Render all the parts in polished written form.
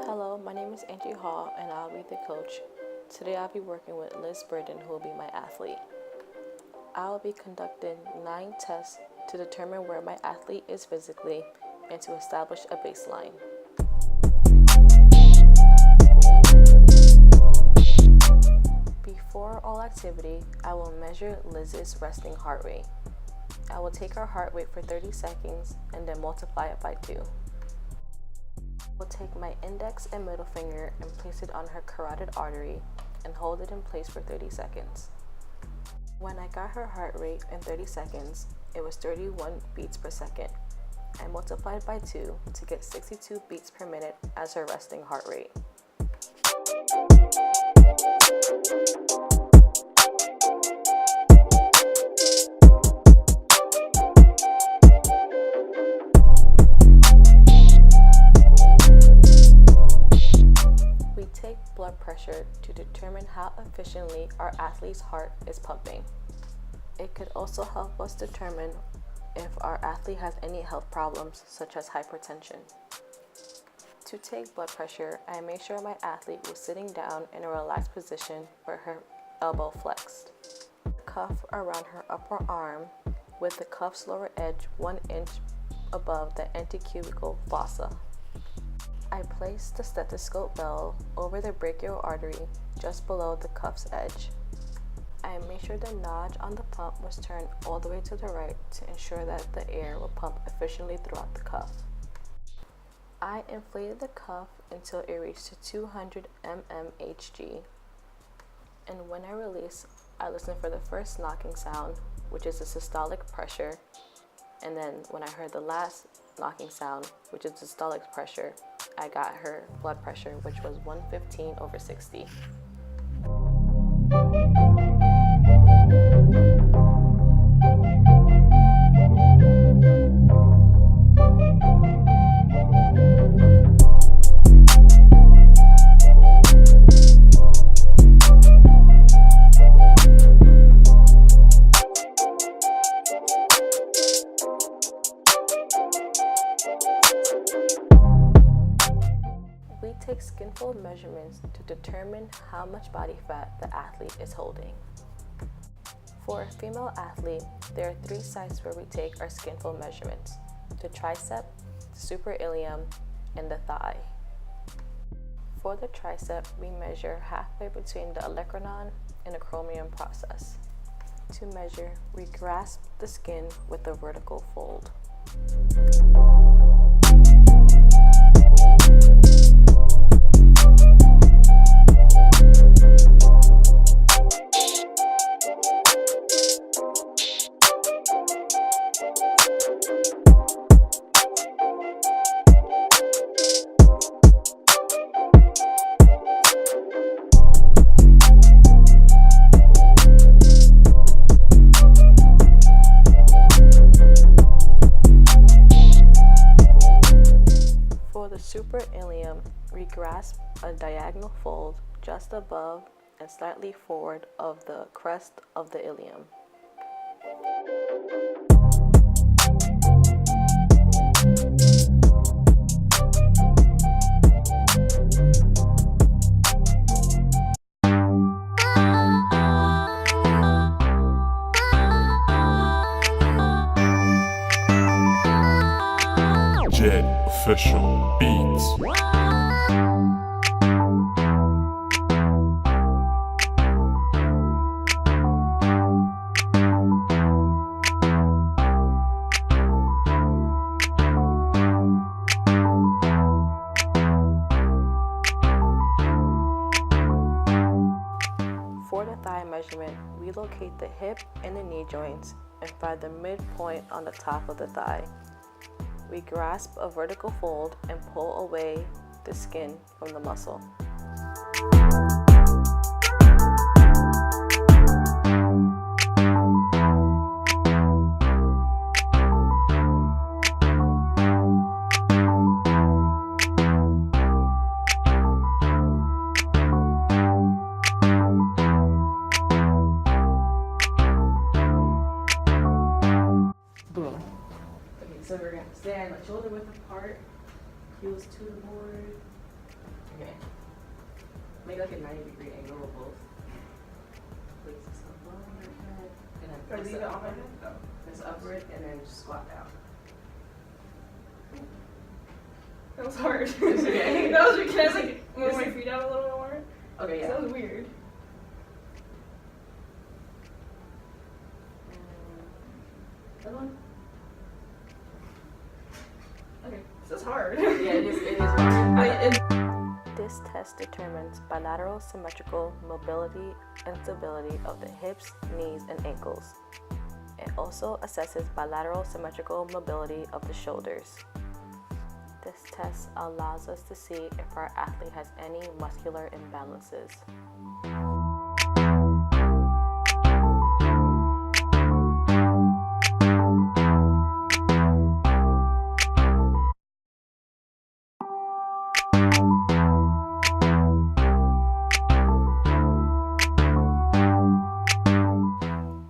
Hello, my name is Angie Hall and I'll be the coach. Today I'll be working with Liz Burden, who will be my athlete. I will be conducting 9 tests to determine where my athlete is physically and to establish a baseline. Before all activity, I will measure Liz's resting heart rate. I will take her heart rate for 30 seconds and then multiply it by 2. I will take my index and middle finger and place it on her carotid artery and hold it in place for 30 seconds. When I got her heart rate in 30 seconds, it was 31 beats per second. I multiplied by 2 to get 62 beats per minute as her resting heart rate. Blood pressure to determine how efficiently our athlete's heart is pumping. It could also help us determine if our athlete has any health problems such as hypertension. To take blood pressure, I made sure my athlete was sitting down in a relaxed position with her elbow flexed. The cuff around her upper arm with the cuff's lower edge 1 inch above the antecubital fossa. I placed the stethoscope bell over the brachial artery just below the cuff's edge. I made sure the notch on the pump was turned all the way to the right to ensure that the air will pump efficiently throughout the cuff. I inflated the cuff until it reached 200 mmHg, and when I released, I listened for the first knocking sound, which is the systolic pressure, and then when I heard the last knocking sound, which is systolic pressure, I got her blood pressure, which was 115/60. We take skin fold measurements to determine how much body fat the athlete is holding. For a female athlete, there are 3 sites where we take our skin fold measurements: the tricep, the superilium, and the thigh. For the tricep, we measure halfway between the olecranon and the acromion process. To measure, we grasp the skin with a vertical fold. For the superilium, we grasp a diagonal fold just above and slightly forward of the crest of the ilium. Jet Official Beats. For the thigh measurement, we locate the hip and the knee joints and find the midpoint on the top of the thigh. We grasp a vertical fold and pull away the skin from the muscle. So we're going to stand shoulder width apart, heels to the board, make like a 90-degree angle of both. Place this above your head, and then Or leave it on my head? No. press upward, and then just squat down. That was hard. It's okay. That was weird. Can I just like move my feet out a little bit more? Okay, yeah. That was weird. Other one? Okay. This is hard. Yeah, it is. It is. This test determines bilateral symmetrical mobility and stability of the hips, knees, and ankles. It also assesses bilateral symmetrical mobility of the shoulders. This test allows us to see if our athlete has any muscular imbalances.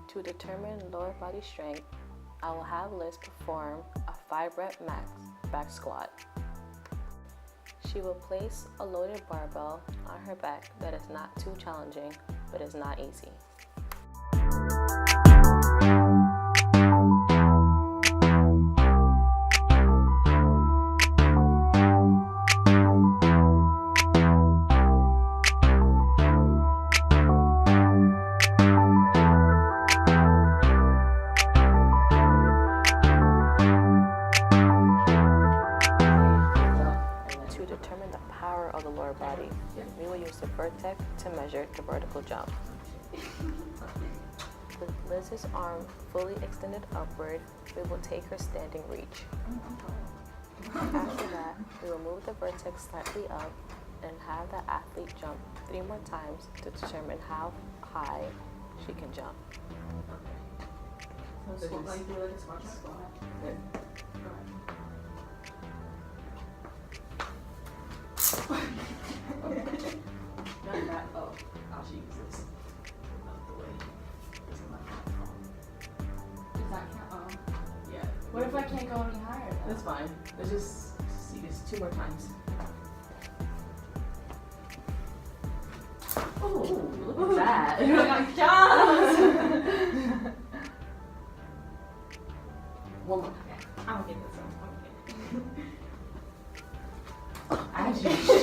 To determine lower body strength, I will have Liz perform a 5-rep max back squat. She will place a loaded barbell on her back that is not too challenging, but is not easy. To determine the power of the lower body, we will use the vertex to measure the vertical jump. With Liz's arm fully extended upward, we will take her standing reach. After that, we will move the vertex slightly up and have the athlete jump 3 more times to determine how high she can jump. So squat, like do like a squat. Good. Not that. Oh, I'll use this. Out the way. This is my phone. Does that count? Oh. Yeah. What if I can't go any higher? That's fine. Let's just see this 2 more times. Oh, look at that. Oh my gosh! One more. I'll get this one. As you should.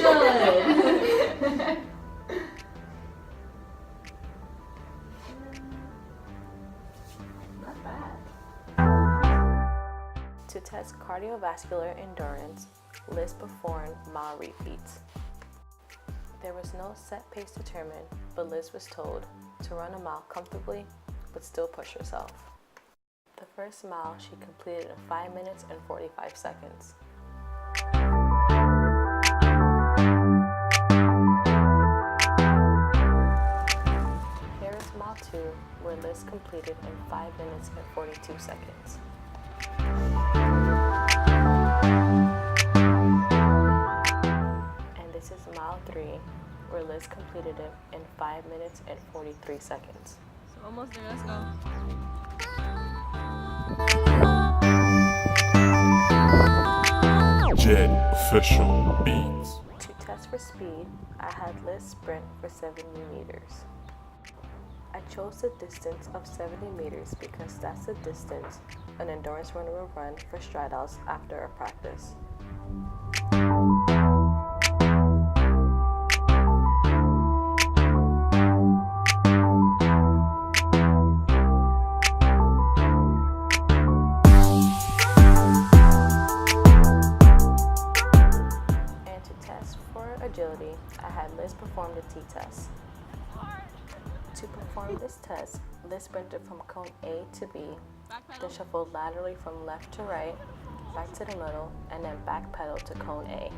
Not bad. To test cardiovascular endurance, Liz performed mile repeats. There was no set pace determined, but Liz was told to run a mile comfortably, but still push herself. The first mile she completed in 5 minutes and 45 seconds. Here is mile 2, where Liz completed in 5 minutes and 42 seconds. And this is mile 3, where Liz completed it in 5 minutes and 43 seconds. So almost there, let's go. Jed Official Beats. To test for speed, I had Liz sprint for 70 meters. I chose the distance of 70 meters because that's the distance an endurance runner will run for stride outs after a practice. And to test for agility, I had Liz perform the T-test. To perform this test, Liz sprinted from cone A to B, then shuffled laterally from left to right, back to the middle, and then back pedal to cone A.